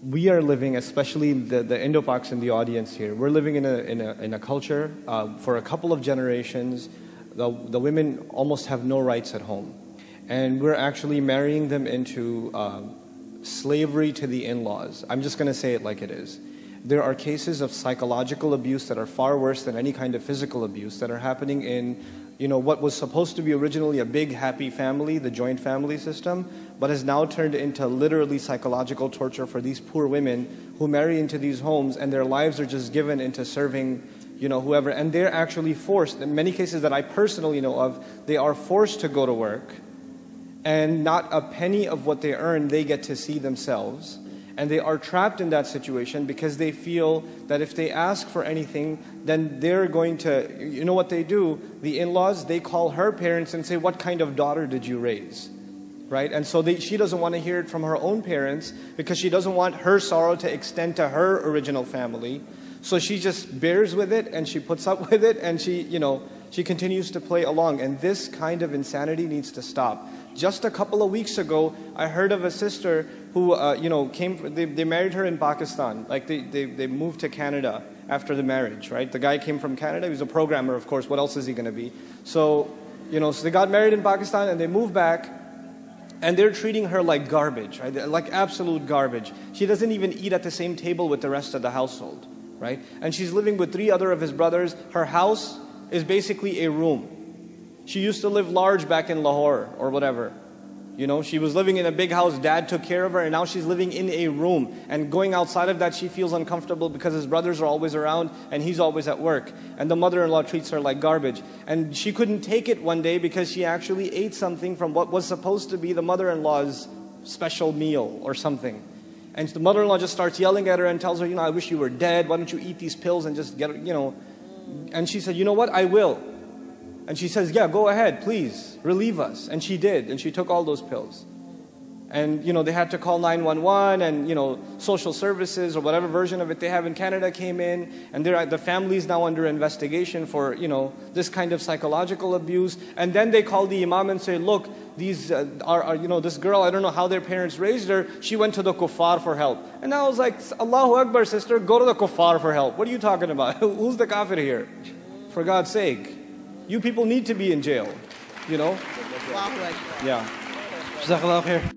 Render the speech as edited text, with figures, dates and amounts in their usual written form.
we are living, especially the Indo-Pacs in the audience here, we're living in a culture, for a couple of generations, the women almost have no rights at home. And we're actually marrying them into slavery to the in-laws. I'm just going to say it like it is. There are cases of psychological abuse that are far worse than any kind of physical abuse that are happening in, what was supposed to be originally a big happy family, the joint family system, but has now turned into literally psychological torture for these poor women who marry into these homes, and their lives are just given into serving, whoever. And they're actually forced, in many cases that I personally know of, they are forced to go to work, and not a penny of what they earn they get to see themselves. And they are trapped in that situation because they feel that if they ask for anything, then they're going to, what they do? The in-laws, they call her parents and say, what kind of daughter did you raise? Right? And so she doesn't want to hear it from her own parents because she doesn't want her sorrow to extend to her original family. So she just bears with it and she puts up with it and she continues to play along. And this kind of insanity needs to stop. Just a couple of weeks ago, I heard of a sister who, they married her in Pakistan. Like they moved to Canada after the marriage, right? The guy came from Canada. He was a programmer, of course. What else is he going to be? So they got married in Pakistan and they moved back. And they're treating her like garbage, right? Like absolute garbage. She doesn't even eat at the same table with the rest of the household, right? And she's living with 3 other of his brothers. Her house is basically a room. She used to live large back in Lahore or whatever. She was living in a big house. Dad took care of her, and now she's living in a room. And going outside of that, she feels uncomfortable because his brothers are always around and he's always at work. And the mother-in-law treats her like garbage. And she couldn't take it one day because she actually ate something from what was supposed to be the mother-in-law's special meal or something. And the mother-in-law just starts yelling at her and tells her, I wish you were dead. Why don't you eat these pills and just get, And she said, you know what, I will. And she says, yeah, go ahead, please, relieve us. And she did, and she took all those pills. And, they had to call 911 and, social services or whatever version of it they have in Canada came in. And the family's now under investigation for, this kind of psychological abuse. And then they call the imam and say, look, these this girl, I don't know how their parents raised her. She went to the kuffar for help. And I was like, Allahu Akbar, sister, go to the kuffar for help. What are you talking about? Who's the kafir here? For God's sake. You people need to be in jail, Yeah. Jazakallah khair.